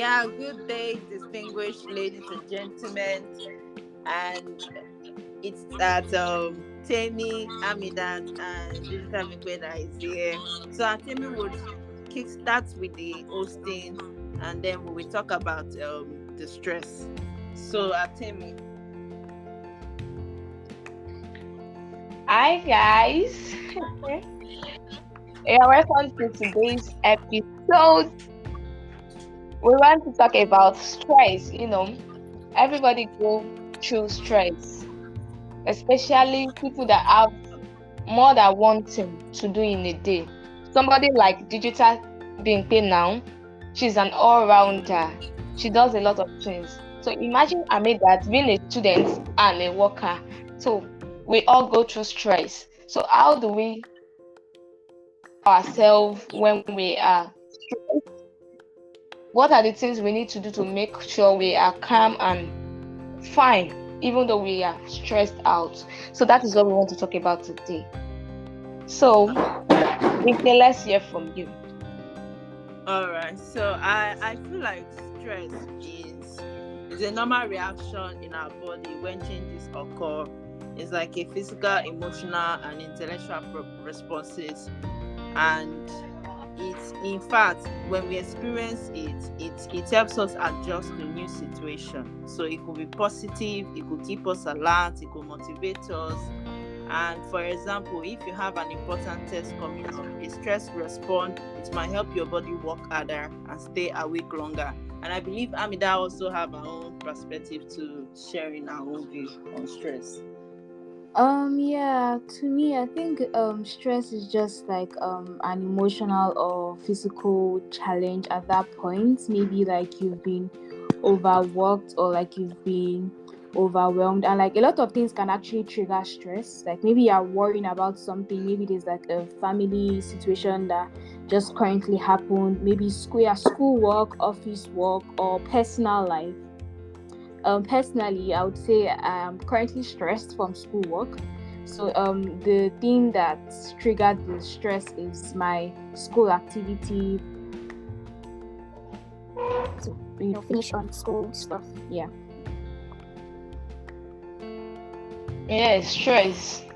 Yeah, good day, distinguished ladies and gentlemen. And it's that Temi, Amidat, and Digital Bimpe that is here. So Temi would kickstart with the hosting, and then we will talk about the stress. So Temi. Hi guys. Yeah, welcome to today's episode. We want to talk about stress. Everybody go through stress, especially people that have more than one thing to do in a day. Somebody like Digital Bimpe now, she's an all-rounder. She does a lot of things. So imagine I made that being a student and a worker. So we all go through stress. So how do we ourselves when we are stressed? What are the things we need to do to make sure we are calm and fine, even though we are stressed out? So that is what we want to talk about today. So, Bimpe, let's hear from you. All right. So I feel like stress is a normal reaction in our body when changes occur. It's like a physical, emotional, and intellectual responses, and it's in fact when we experience it helps us adjust to new situation. So it could be positive, it could keep us alert, it could motivate us. And for example, if you have an important test coming up, a stress response, it might help your body work harder and stay awake longer. And I believe Amida also have her own perspective to sharing our own view on stress. Yeah, to me I think stress is just like an emotional or physical challenge at that point. Maybe like you've been overworked or like you've been overwhelmed, and like a lot of things can actually trigger stress. Like maybe you're worrying about something, maybe there's like a family situation that just currently happened, maybe school work, office work, or personal life. Personally, I would say I'm currently stressed from schoolwork. So the thing that triggered the stress is my school activity. So finish on school stuff. Yeah. Yeah, stress.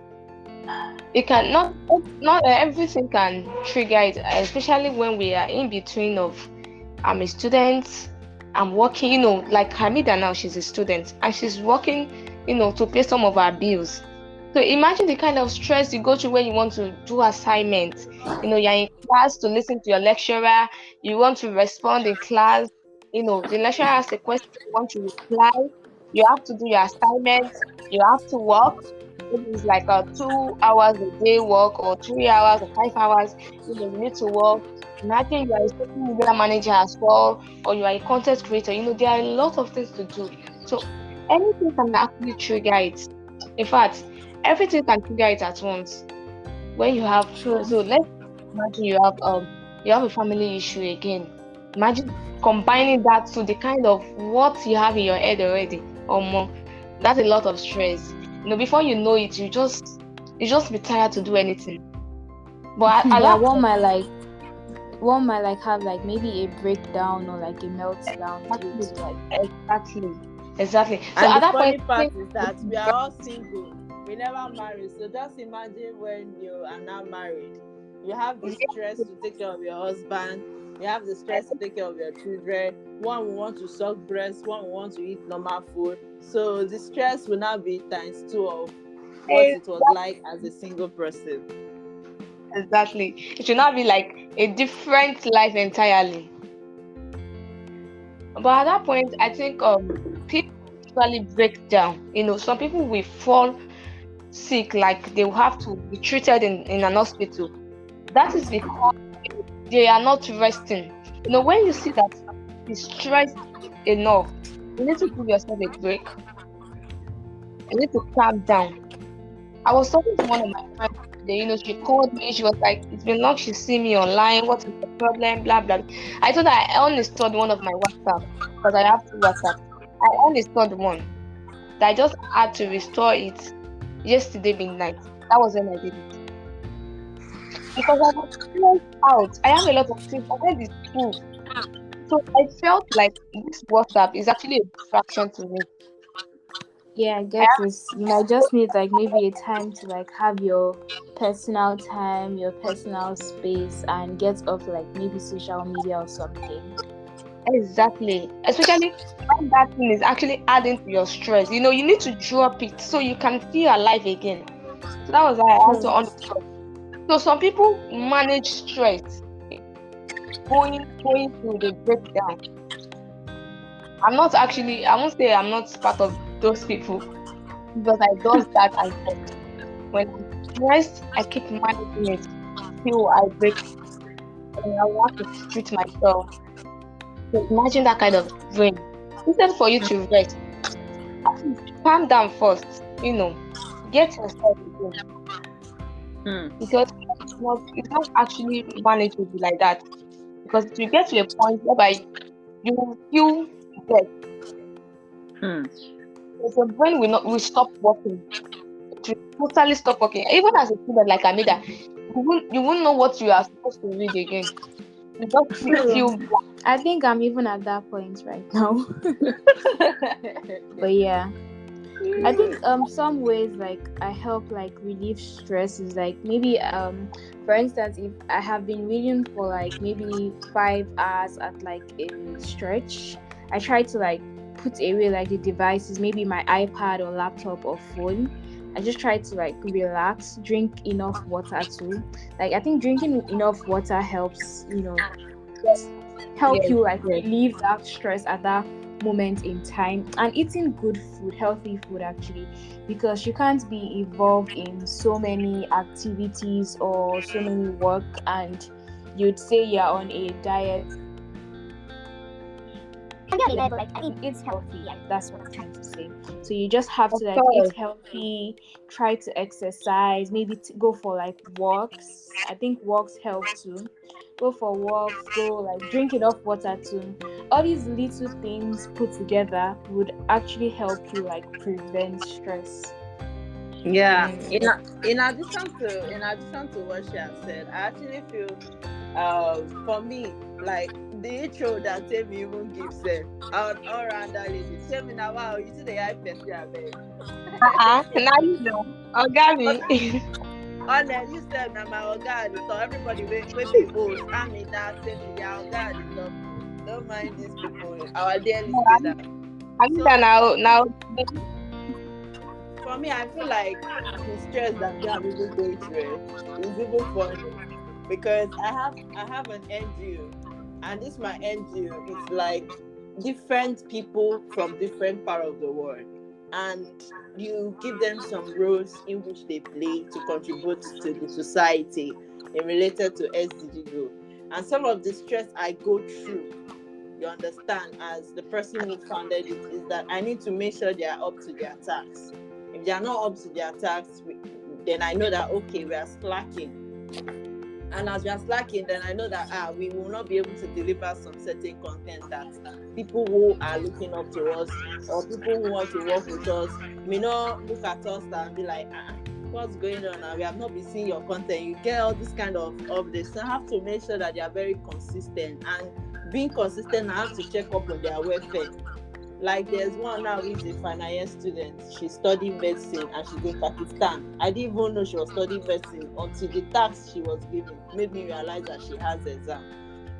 It can not everything can trigger it, especially when we are in between of I'm a student, I'm working, like Hamida now, she's a student and she's working, to pay some of her bills. So imagine the kind of stress you go through when you want to do assignments. You're in class to listen to your lecturer, you want to respond in class, the lecturer asks a question, you want to reply, you have to do your assignments, you have to work. Maybe it's like a 2 hours a day work or 3 hours or 5 hours, you need to work. Imagine you are a social media manager as well, or you are a content creator. There are a lot of things to do. So anything can actually trigger it. In fact, everything can trigger it at once. When you have True. so let's imagine you have a family issue again. Imagine combining that to the kind of what you have in your head already, or more. That's a lot of stress. Before you know it, you just be tired to do anything. But at Yeah, that point, one might like have like maybe a breakdown or like a meltdown due exactly, to like exactly. So And at the that funny point, part is that we are all single. We never married. So just imagine when you are not married. You have the stress to take care of your husband. You have the stress to take care of your children. One will want to suck breast. One will want to eat normal food. So the stress will now be times two of what it was like as a single person. exactly, it should not be like a different life entirely. But at that point, I think people usually break down. Some people will fall sick, like they will have to be treated in an hospital. That is because they are not resting. When you see that you're stressed enough, you need to give yourself a break. You need to calm down. I was talking to one of my friends today. She called me. She was like, "It's been long. She see me online. What is the problem? Blah blah." I told her I uninstalled one of my WhatsApp because I have two WhatsApp. I uninstalled one. That I just had to restore it yesterday midnight. That was when I did it because I was stressed out. I have a lot of things. I went to school, so So I felt like this WhatsApp is actually a distraction to me. Yeah, I I get this. You might just need like maybe a time to like have your personal time, your personal space, and get off like maybe social media or something. Exactly. Especially when that thing is actually adding to your stress. You need to drop it so you can feel alive again. So that was why I had to True. unplug. So some people manage stress going through the breakdown. I won't say I'm not part of those people because I does that as well. When I'm stressed, I keep managing it till I break and I want to treat myself. So imagine that kind of brain. Instead for you to rest, at least calm down first, get yourself again. Hmm. Because it's not actually manageable like that. Because you get to a point whereby you will feel dead. Hmm. Your brain will stop working. It will totally stop working. Even as a student like Amida, you won't know what you are supposed to read again. You just feel True. I think I'm even at that point right now. But yeah. I think some ways like I help like relieve stress is like maybe for instance if I have been reading for like maybe 5 hours at like a stretch, I try to like put away like the devices, maybe my iPad or laptop or phone. I just try to like relax, drink enough water too. Like I think drinking enough water helps, just help yes, you like yes. relieve that stress at that moment in time, and eating good food, healthy food actually, because you can't be involved in so many activities or so many work and you'd say you're on a diet. Yeah, but like I mean, it's healthy. Yeah, that's what I'm trying to say. So you just have Of to like eat course. healthy, try to exercise, maybe go for like walks. I think walks help too. Go for walks, go like drink enough water too. All these little things put together would actually help you like prevent stress. Yeah. Mm. In addition to what she has said, I actually feel for me, like the intro that Temi even gives them, all around that lady. Tell me now, wow, you see the eye person, I beg. Now you know. Ogami. Honest, you said now my God is top. Everybody will be old. I mean that Temi, their God is top. Don't mind these people, our dear listeners. Amida So now. for me, I feel like the stress that me I'm even going through is even funny because I have an NGO, and this my NGO is like different people from different part of the world, and you give them some roles in which they play to contribute to the society in related to SDG goal. And some of the stress I go through, you understand, as the person who founded it, is that I need to make sure they are up to their task. If they are not up to their task, then I know that okay, we are slacking. And as we are slacking, then I know that we will not be able to deliver some certain content that people who are looking up to us or people who want to work with us may not look at us and be like, what's going on now? We have not been seeing your content. You get all this kind of updates. So I have to make sure that they are very consistent. And being consistent, I have to check up on their welfare. Like there's one now who is a final year student. She's studying medicine and she's in Pakistan. I didn't even know she was studying medicine until the task she was given made me realize that she has the exam.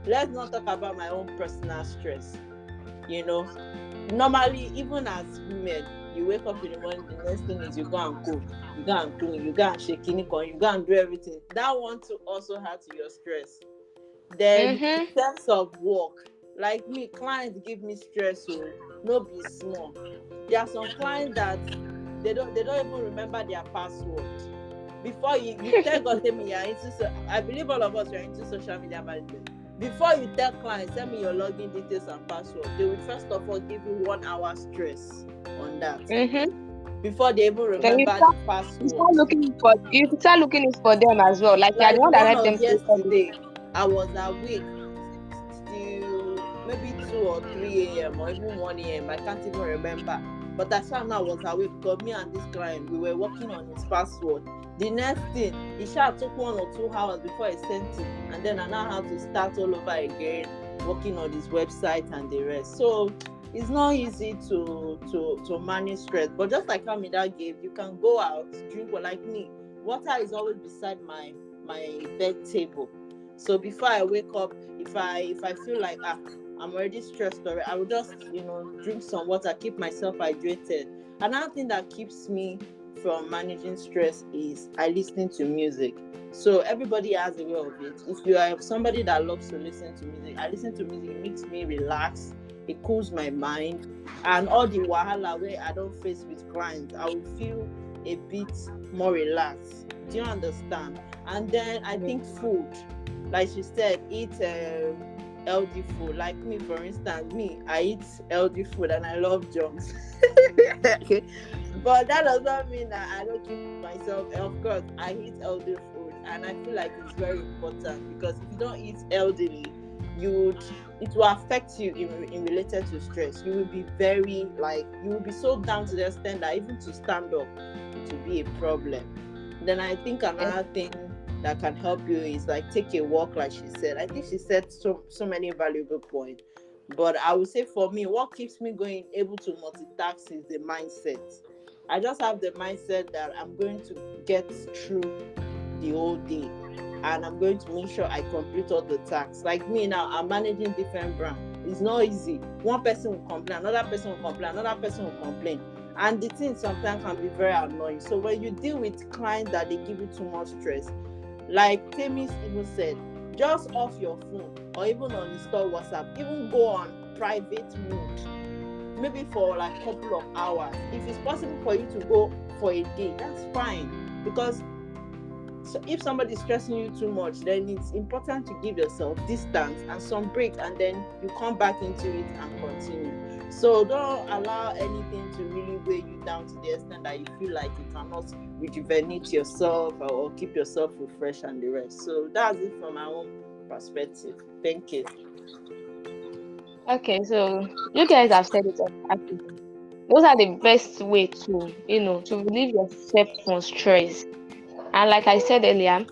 Let's not talk about my own personal stress. Normally, even as women, you wake up in the morning, the next thing is you go and cook, you go and clean, you go and shake kinikon, you go and do everything. That one too also add to your stress. Then in Mm-hmm. terms of work, like me, clients give me stress, so no be small. There are some clients that they don't even remember their password. Before you tell God, tell me you're into I believe all of us are into social media management. Before you tell clients, send me your login details and password, they will first of all give you 1 hour stress on that Mm-hmm. before they even Then you remember the start, you password. start looking for you start looking it for them as well. Like you're the Like one that one helped of them create everything. yesterday, I was awake till maybe 2 or 3 a.m. or even 1 a.m. I can't even remember. But that's why now I was awake because me and this client, we were working on his password. The next thing, it sure took 1 or 2 hours before I sent it, and then I now have to start all over again, working on his website and the rest. So it's not easy to manage stress. But just like how Mida gave, you can go out, drink, or like me, water is always beside my bed table. So before I wake up, if I feel like I'm already stressed already, I will just drink some water, keep myself hydrated. Another thing that keeps me from managing stress is I listen to music. So everybody has a way of it. If you are somebody that loves to listen to music, I listen to music. It makes me relax. It cools my mind, and all the wahala where I don't face with clients, I will feel a bit more relaxed. Do you understand? And then I think food, like she said, eat healthy food. Like me, for instance, I eat healthy food and I love junks. Okay. But that does not mean that I don't keep myself. Of course, I eat healthy food, and I feel like it's very important, because if you don't eat healthily, it will affect you in related to stress. You will be you will be so down to the extent that even to stand up, it will be a problem. Then I think another thing that can help you is like take a walk, like she said. I think she said so many valuable points. But I would say for me, what keeps me going, able to multitask, is the mindset. I just have the mindset that I'm going to get through the whole day, and I'm going to make sure I complete all the tasks. Like me now, I'm managing different brands. It's not easy. One person will complain, another person will complain, another person will complain. And the thing sometimes can be very annoying. So when you deal with clients that they give you too much stress, like Temmy's even said, just off your phone or even uninstall WhatsApp, even go on private mode, maybe for like a couple of hours. If it's possible for you to go for a day, that's fine. Because if somebody is stressing you too much, then it's important to give yourself distance and some break, and then you come back into it and continue. So don't allow anything to really weigh you down to the extent that you feel like you cannot rejuvenate yourself or keep yourself refreshed and the rest. So that's it from my own perspective. Thank you. Okay, so you guys have said it exactly. Those are the best way to relieve yourself from stress. And like I said earlier,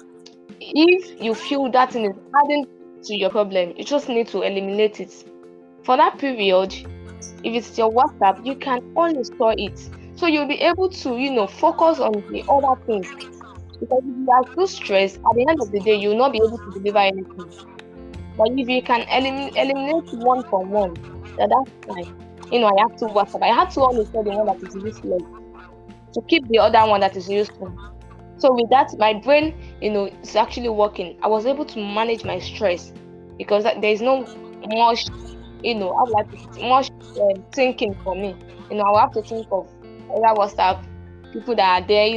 if you feel that thing is adding to your problem, you just need to eliminate it. For that period, if it's your WhatsApp, you can uninstall it. So you'll be able to, focus on the other things. Because if you are too stressed, at the end of the day, you'll not be able to deliver anything. But if you can eliminate one from one, that's fine. I have to WhatsApp. I have to uninstall the one that is useless to keep the other one that is useful. So with that, my brain, is actually working. I was able to manage my stress because there is no much, how would I put it, much thinking for me. I will have to think of other WhatsApp people that are there,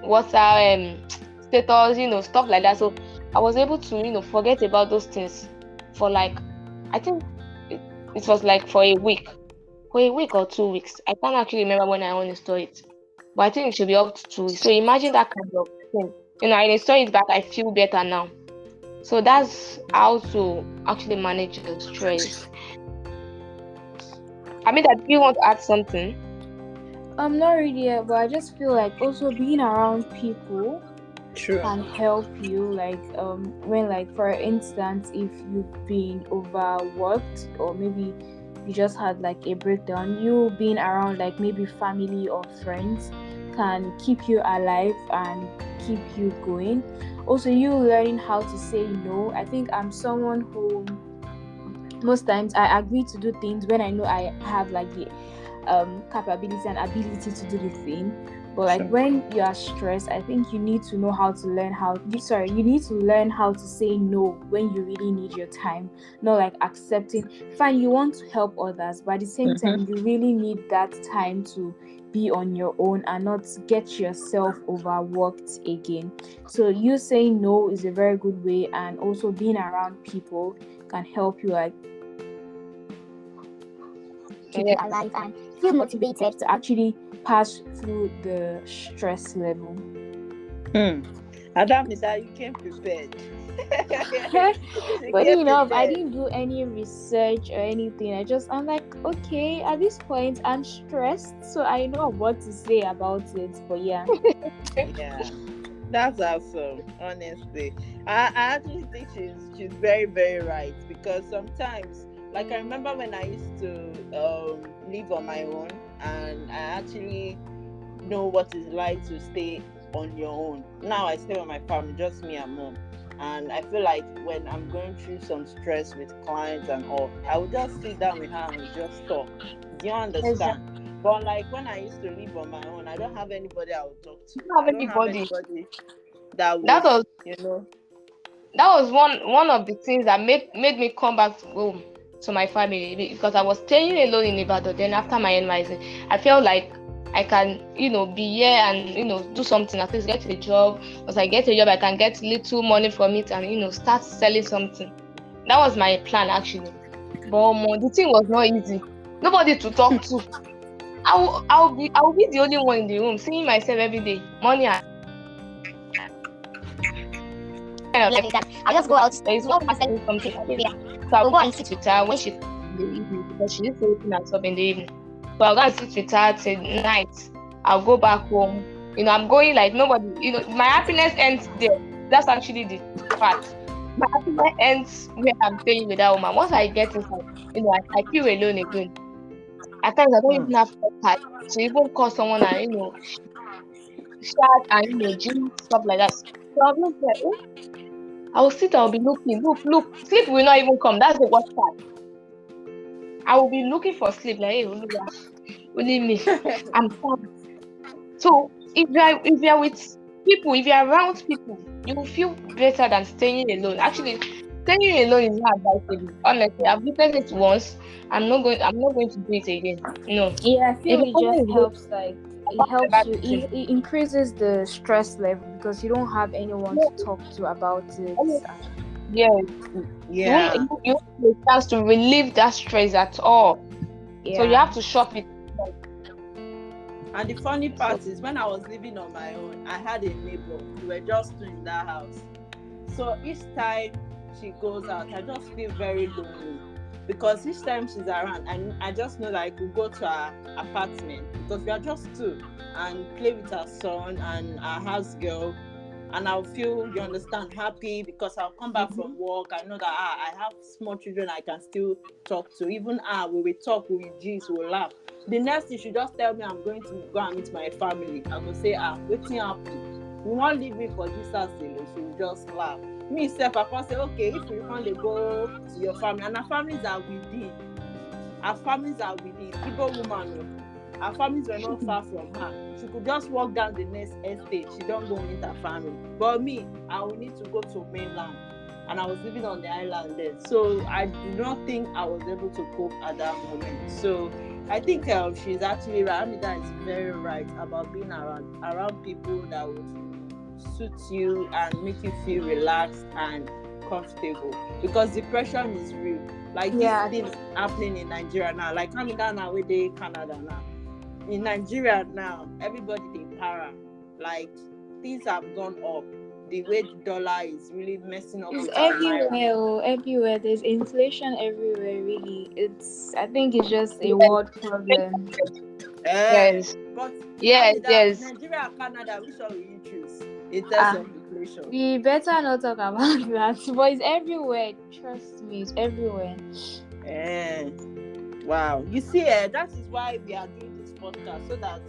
WhatsApp status, stuff like that. So I was able to, forget about those things for like, I think it was like for a week or 2 weeks. I can't actually remember when I uninstalled it. But I think it should be up to 2 weeks. So imagine that kind of thing. I install it back, I feel better now. So that's how to actually manage your stress. I mean, that do you want to add something? Not really yet, but I just feel like also being around people can help you. Like when, like, for instance, if you've been overworked or maybe you just had like a breakdown, you being around like maybe family or friends can keep you alive and keep you going. Also, you learning how to say no. I think I'm someone who most times I agree to do things when I know I have like the capability and ability to do the thing. But like when you are stressed, I think you need to know how to learn you need to learn how to say no when you really need your time. Not like accepting. Fine, you want to help others, but at the same time, you really need that time to be on your own and not get yourself overworked again. So you saying no is a very good way, and also being around people can help you like keep you alive and feel motivated to actually pass through the stress level. Adamida, you came prepared. She Funny came enough, I prepared. didn't do any research or anything. I'm like, okay, at this point, I'm stressed, so I know what to say about it. But yeah, Yeah. That's awesome, honestly. I actually think she's very, very right because sometimes, like I remember when I used to live on my own and I actually know what it's like to stay on your own. Now I stay with my family, just me and mom. And I feel like when I'm going through some stress with clients and all, I would just sit down with her and we just talk. Do you understand? Exactly. But like when I used to live on my own, I don't have anybody I would talk to. You don't I have don't have anybody. anybody that That would, was you know. that was one of the things that made me come back home to my family, because I was staying alone in Ibadan. Then after my NYC, I felt like I can, be here and do something, at least get a job. Once I get a job, I can get little money from it and start selling something. That was my plan actually. But the thing was not easy. Nobody to talk to. I'll be the only one in the room seeing myself every day. Money and kind of like that. I just go out. There is one person doing something everywhere. So I'll go and sit with her when she comes in the evening, because she used to open herself in the evening. So I'll go and sit with her till night. I'll go back home. I'm going like nobody. My happiness ends there. That's actually the part. My happiness ends where I'm staying with that woman. Once I get inside, I feel alone again. At times I don't Hmm. even have time to even call someone and shout and gym stuff like that. So I'm not there. I will sit, I'll be looking, look. Sleep will not even come. That's the worst part. I will be looking for sleep, like, hey, only me. I'm tired. So if you're with people, if you're around people, you will feel better than staying alone. Actually, staying alone is not advisable. Honestly, I've witnessed it once. I'm not going to do it again. No. yeah, I If feel a it person just is going helps. Like it to helps bad you. thing, It increases the stress level because you don't have anyone to no, talk to about it. yes, you won't Yeah. you won't get a chance to relieve that stress at all. So you Yeah. have to shop it. And the funny So part is when I was living on my own, I had a neighbor. We were just two in that house. So each time she goes out, I just feel very lonely. Because each time she's around, I just know that I could go to her apartment because we are just two and play with her son and our house girl. And I'll feel, you understand, happy because I'll come back from work. I know that I have small children I can still talk to. Even we will talk, we will gist, we will laugh. The next thing she just tell me I'm going to go and meet my family. I go say, wetin happen? You won't leave me for this house alone. She will just laugh. Me self, I can say, okay, if you want to go to your family, and our families are within. Our families are within. Igbo woman, no. Our families were not far from her. She could just walk down the next estate. She don't go meet her family. But me, I will need to go to mainland. And I was living on the island then. So I do not think I was able to cope at that moment. So I think she's actually right. Amida is very right about being around people that would suit you and make you feel relaxed and comfortable, because depression is real. Like this Yeah. thing happening in Nigeria now, like Canada now, where they Canada now. In Nigeria now, everybody they para. Like things have gone up. The way the dollar is really messing up It's with our naira. everywhere, everywhere. There's inflation everywhere, really. I think it's just a world problem. Eh. yes, But yes, Amida, yes. Nigeria and Canada, which one will you choose in terms Ah, of inflation? we better not talk about that. But it's everywhere. Trust me, it's everywhere. Eh. Wow. You see, that is why we are doing this podcast, so that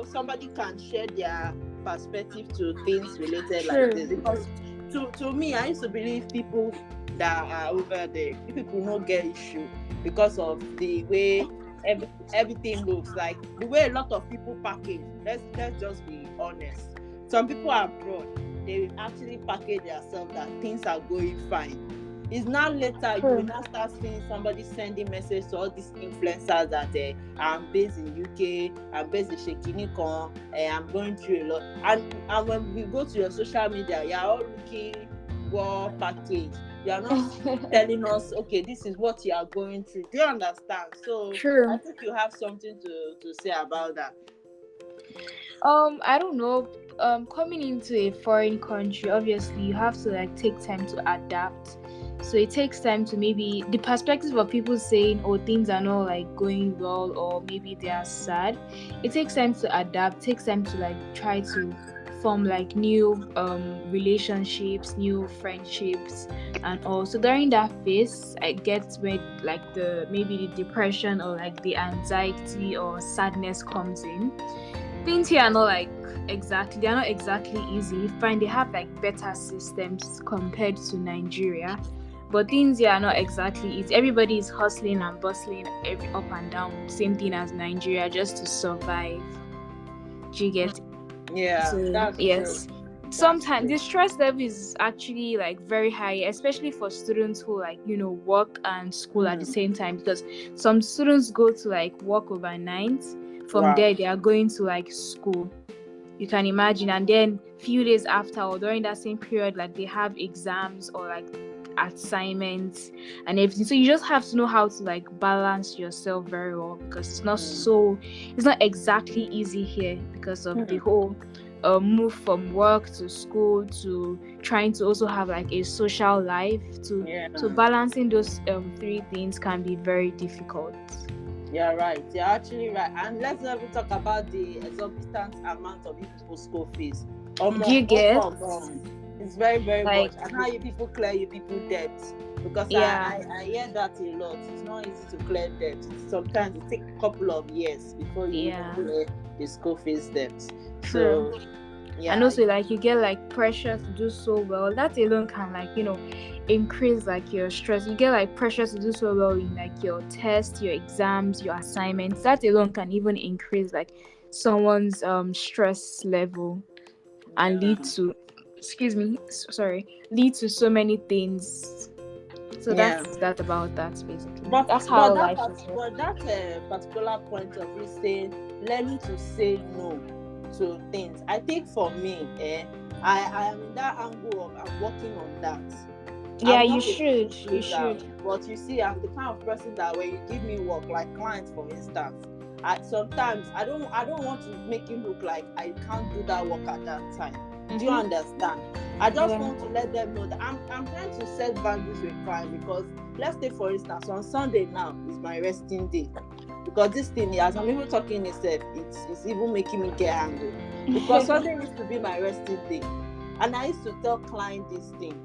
somebody can share their perspective to things related like True. this. Because to me, I used to believe people that are over there, people not get issue because of the way everything looks, like the way a lot of people package. Let's just be honest. Some people are abroad, they actually package themselves that things are going fine. It's now later you will True. now start seeing somebody sending message to all these influencers that I'm based in UK, I'm based in Shekinikon, I'm going through a lot. And when we go to your social media, you're all looking well packaged. You're not telling us, okay, this is what you are going through. Do you understand? So I True. think you have something to say about that. I don't know. coming into a foreign country, obviously you have to like take time to adapt. So it takes time to maybe the perspective of people saying, oh, things are not like going well, or maybe they are sad. It takes time to adapt, takes time to like try to form like new relationships, new friendships, and also during that phase I get where like the maybe the depression or like the anxiety or sadness comes in. Things here are not like they're not exactly easy. You find they have like better systems compared to Nigeria, but things here are not exactly easy. Everybody is hustling and bustling every up and down, same thing as Nigeria, just to survive. Do you get it? Yeah, So that's yes, true. sometimes the stress level is actually like very high, especially for students who like work and school at the same time, because some students go to like work overnight. From there they are going to like school, you can imagine, and then few days after or during that same period, like they have exams or like assignments and everything. So you just have to know how to like balance yourself very well, because it's not exactly easy here because of the whole move from work to school to trying to also have like a social life so balancing those three things can be very difficult. You're right. You're actually right. And let's not even talk about the exorbitant amount of people school fees. Do you get? It's very, very like, much. And how you people clear you people debt. Because I hear that a lot. It's not easy to clear debt. Sometimes it takes a couple of years before you clear the school fees debt. True. So and also like you get like pressure to do so well. That alone can like increase like your stress. You get like pressure to do so well in like your tests, your exams, your assignments. That alone can even increase like someone's stress level and lead to lead to so many things. So that's that about that basically. But that's how life is. But that particular point of you saying learning to say no to things, I think for me, I am in that angle of I'm working on that. Yeah, you should. But you see, I'm the kind of person that when you give me work, like clients for instance, sometimes I don't want to make it look like I can't do that work at that time. Do you understand? I just want to let them know that I'm trying to set boundaries with clients, because let's say for instance on Sunday now is my resting day, because this thing, as I'm even talking itself, it's even making me get angry, because Sunday used to be my resting day, and I used to tell clients this thing,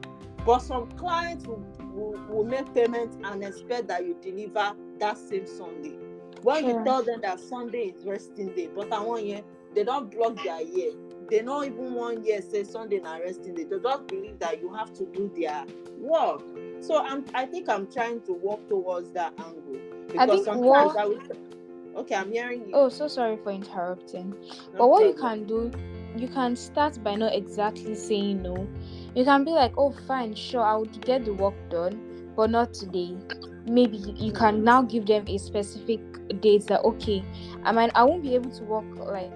but some clients will make payments and expect that you deliver that same Sunday. When you tell them that Sunday is resting day, but I want you, they don't block their ear. They don't even 1 year say Sunday na resting day. They just believe that you have to do their work. So I think I'm trying to work towards that angle, because sometimes I will. Okay, I'm hearing you. Oh, so sorry for interrupting. But what you can do, you can start by not exactly saying no. You can be like, oh, fine, sure, I would get the work done, but not today. Maybe you can now give them a specific date that, okay, I won't be able to work like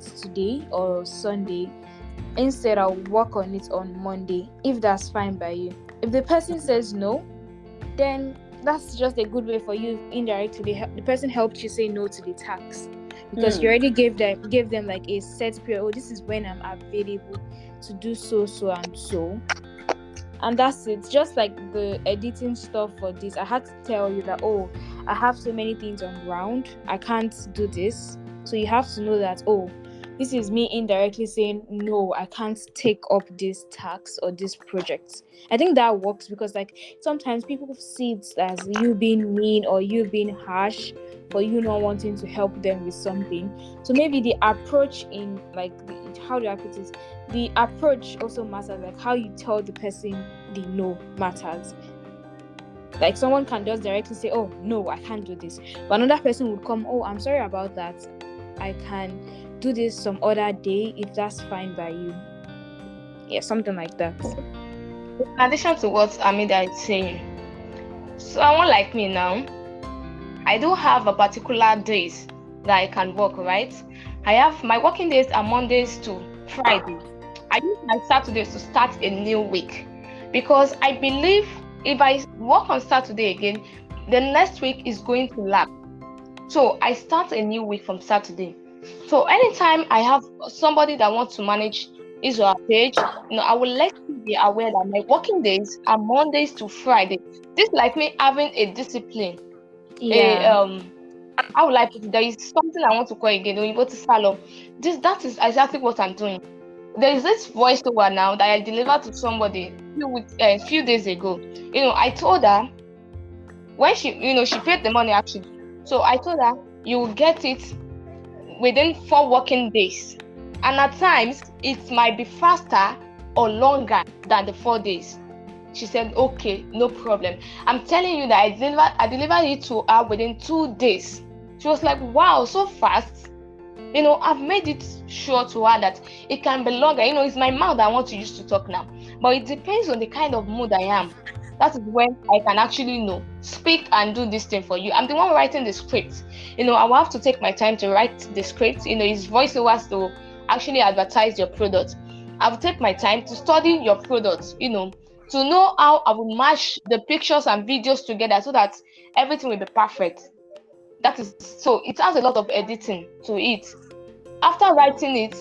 today or Sunday. Instead, I'll work on it on Monday, if that's fine by you. If the person says no, then that's just a good way for you indirectly. The person helped you say no to the tax, because you already gave them like a set period. Oh, this is when I'm available to do so and so, and that's it. Just like the editing stuff for this, I had to tell you that, oh, I have so many things on ground, I can't do this. So you have to know that, oh, this is me indirectly saying, no, I can't take up this task or this project. I think that works, because like sometimes people see it as you being mean or you being harsh for you not wanting to help them with something. So maybe the approach in like, how do I put it? The approach also matters, like how you tell the person the no matters. Like someone can just directly say, oh, no, I can't do this. But another person would come, oh, I'm sorry about that. I can do this some other day if that's fine by you. Yeah, something like that. In addition to what Amida is saying, someone like me now, I do have a particular days that I can work, right? I have my working days are Mondays to Friday. I use my Saturdays to start a new week, because I believe if I work on Saturday again, the next week is going to lag. So I start a new week from Saturday. So anytime I have somebody that wants to manage his or her page, I will let you be aware that my working days are Mondays to Friday. This is like me having a discipline. Yeah. How will I put it? There is something I want to call again. When you go to salon, that is exactly what I'm doing. There is this voiceover now that I delivered to somebody few days ago. I told her when she paid the money actually. So I told her you will get it within 4 working days, and at times it might be faster or longer than the 4 days. She said, okay, no problem. I'm telling you that I delivered it to her within 2 days. She was like, wow, so fast. I've made it sure to her that it can be longer. It's my mouth I want to use to talk now. But it depends on the kind of mood I am. That is when I can actually speak and do this thing for you. I'm the one writing the script. I will have to take my time to write the script. It's voiceovers to actually advertise your product. I will take my time to study your product, to know how I will match the pictures and videos together so that everything will be perfect. That is so it has a lot of editing to it. After writing it,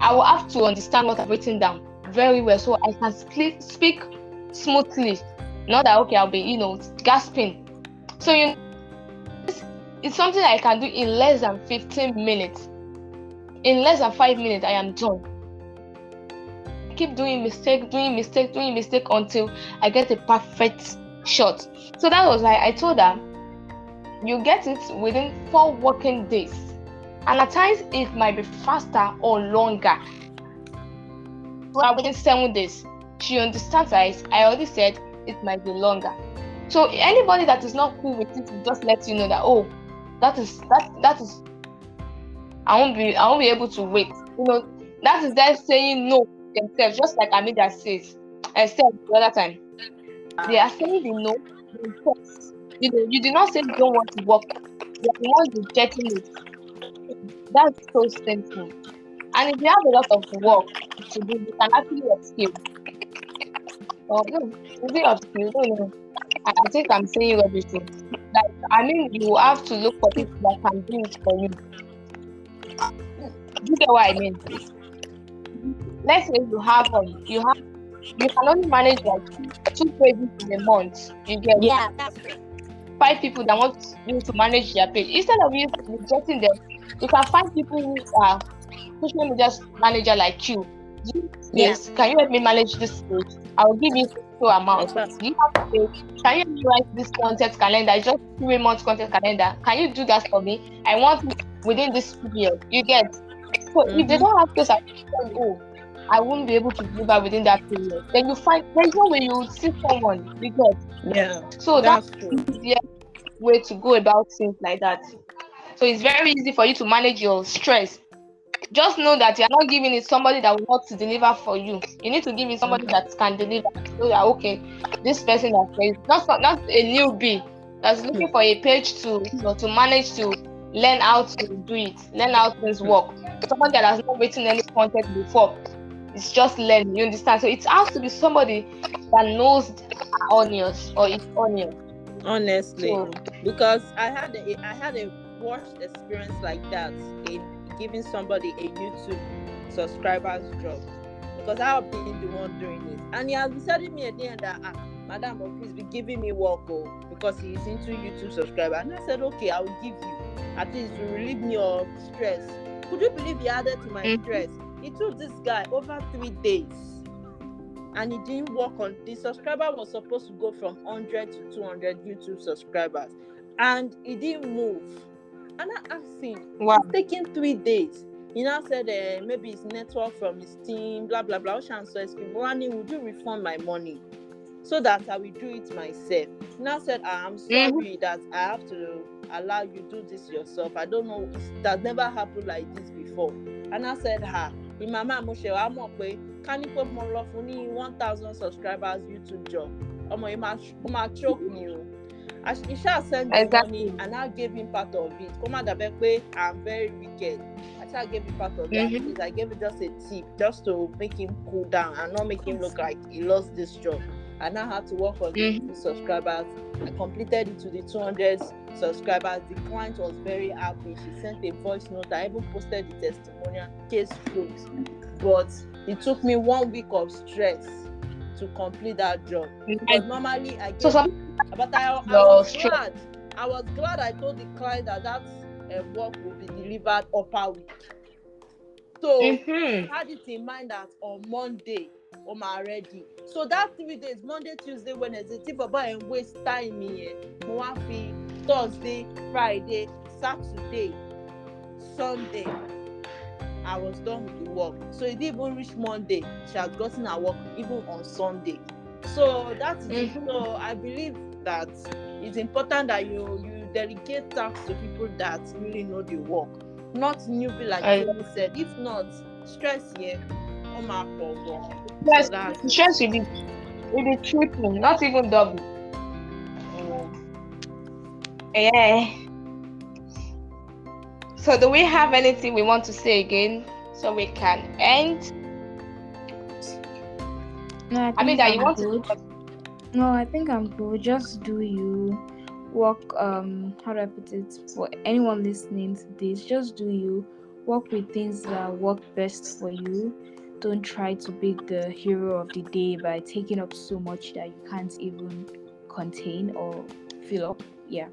I will have to understand what I've written down very well so I can speak smoothly. Not that okay, I'll be gasping. So it's something I can do in less than 15 minutes. In less than 5 minutes, I am done. Keep doing mistake until I get a perfect shot. So that was why I told her you get it within 4 working days, and at times it might be faster or longer. Within 7 days, she understands. I already said it might be longer. So anybody that is not cool with it, just let you know that that is I won't be able to wait. That is them saying no themselves, just like Amida said the other time. They are saying the no themselves. You did not say you don't want to work. You are the one rejecting it. That's so simple. And if you have a lot of work to do, you can actually upskill. Or no, is it upskill? No. I think I'm saying everything. You have to look for people that can do it for you. Do you get what I mean? Let's say you can only manage like 2 pages in a month. You get that's right. 5 people that want you to manage their page. Instead of you rejecting them, you can find people who are social media manager like you. Yes, can you help me manage this page? I will give you so amount. Do you have to pay? Can you help me write this content calendar? It's just 3 months content calendar. Can you do that for me? I want it within this period. You get. So if they don't have space, I won't be able to deliver within that period. Then there's no way you will see someone. You get. Yeah, So that's that's true. the easiest way to go about things like that. So it's very easy for you to manage your stress. Just know that you're not giving it somebody that will not deliver for you. You need to give it somebody that can deliver. So that okay, this person is not a newbie that's looking for a page to to manage, to learn how to do it, learn how things work. Somebody that has not written any content before. It's just learning, you understand? So it has to be somebody that knows onions or its onion. Honestly, So because I had a worst experience like that in giving somebody a YouTube subscriber's job, because I've been the one doing it, and he has been telling me at the end that madam, please be giving me work because he's into YouTube subscriber. And I said okay, I will give you at least to relieve me of stress. Could you believe he added to my stress? It took this guy over 3 days, and he didn't work on the subscriber. Was supposed to go from 100 to 200 YouTube subscribers, and he didn't move. And I asked him, wow. it's taking 3 days. He now said maybe it's network from his team, blah blah blah. Rani, would you refund my money so that I will do it myself? He now said, I'm sorry that I have to allow you do this yourself. I don't know, that never happened like this before. And I said, Mama Moshe, I'm okay. Can you put more love for me? 1,000 subscribers YouTube job. You might choke me. Isha sent the money and I gave him part of it. I'm very wicked. I gave him part of that. I gave him just a tip, just to make him cool down and not make him look like he lost this job. I now had to work on the Mm-hmm. subscribers. I completed it to the 200 subscribers. The client was very happy. She sent a voice note. I even posted the testimonial, case closed. But it took me 1 week of stress to complete that job, because normally I So get, some but I was your stress. glad. I was glad I told the client that work will be delivered upper week. So Mm-hmm. I had it in mind that on Monday, I'm ready. So that 3 days, Monday, Tuesday, Wednesday, if I and waste time here, Thursday, Friday, Saturday, Sunday, I was done with the work. So it didn't even reach Monday. She has gotten her work even on Sunday. So that is it. Mm-hmm. So I believe that it's important that you delegate tasks to people that really know the work, not newbie like Timmy said. If not, stress here, for work. So Yes, that's the it. stress will be triple, not even double. Mm. Yeah. So do we have anything we want to say again so we can end? No, I I mean think that you I'm want to. good. No, I think I'm good. Just do you work. How do I put it? For anyone listening to this, just do you work with things that work best for you. Don't try to be the hero of the day by taking up so much that you can't even contain or fill up. Yeah,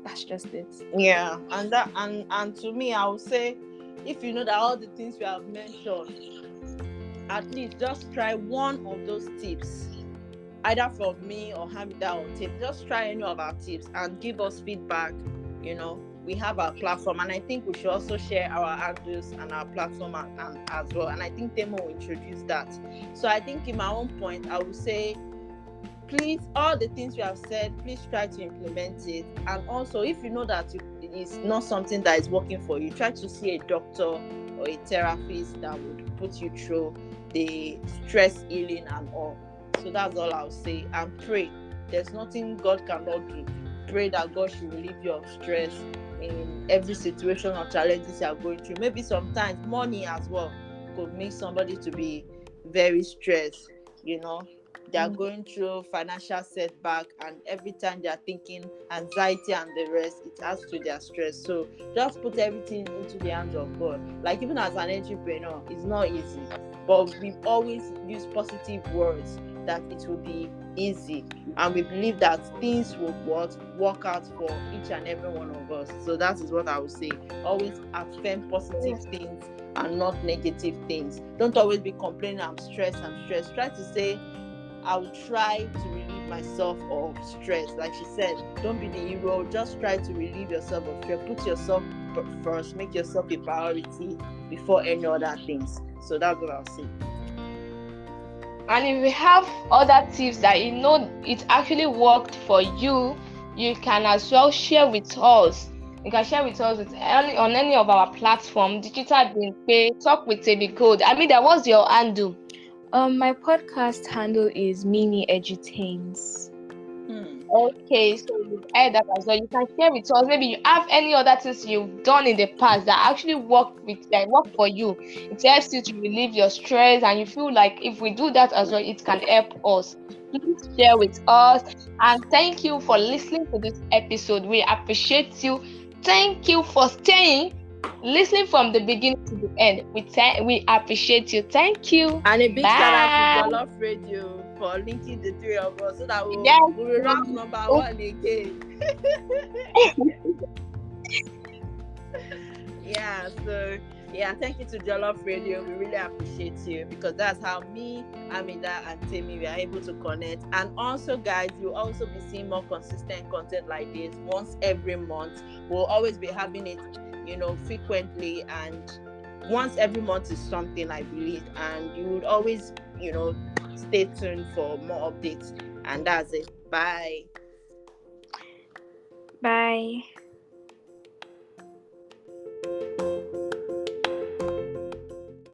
that's just it. Yeah, and to me, I would say, if you know that all the things we have mentioned, at least just try one of those tips, either from me or Hamida or Tim. Just try any of our tips and give us feedback. We have our platform, and I think we should also share our handles and our platform and as well. And I think Temo will introduce that. So I think in my own point, I would say, please, all the things we have said, please try to implement it. And also, if you know that it is not something that is working for you, try to see a doctor or a therapist that would put you through the stress healing and all. So that's all I'll say. And pray. There's nothing God cannot do. Pray that God should relieve you of stress in every situation or challenges you are going through. Maybe sometimes money as well could make somebody to be very stressed. They are going through financial setback, and every time they are thinking anxiety and the rest, it adds to their stress. So just put everything into the hands of God. Like, even as an entrepreneur, it's not easy, but we always use positive words that it will be easy, and we believe that things will work out for each and every one of us. So that is what I would say. Always affirm positive things and not negative things. Don't always be complaining, I'm stressed. Try to say, I will try to relieve myself of stress. Like she said, don't be the hero. Just try to relieve yourself of stress. Put yourself first. Make yourself a priority before any other things. So that's what I'll say. And if we have other tips that it actually worked for you, you can as well share with us. You can share with us on any of our platform, Digital Bimpe, Talk with Temmygold. I mean, that was your handle. My podcast handle is Mimie Edutains. Okay, so you've heard that as well. You can share with us. Maybe you have any other things you've done in the past that actually work for you. It helps you to relieve your stress, and you feel like if we do that as well, it can help us. Please share with us. And thank you for listening to this episode. We appreciate you. Thank you for staying, listening from the beginning to the end. We appreciate you. Thank you. And a big shout out to Bye. Jollof Radio for linking the three of us, so that we Yes. will rank number one again. Thank you to Jollof Radio. We really appreciate you, because that's how me, Amida, and Temi, we are able to connect. And also, guys, you'll also be seeing more consistent content like this once every month. We'll always be having it, frequently, and once every month is something, I believe. And you would always, stay tuned for more updates. And that's it. Bye. Bye.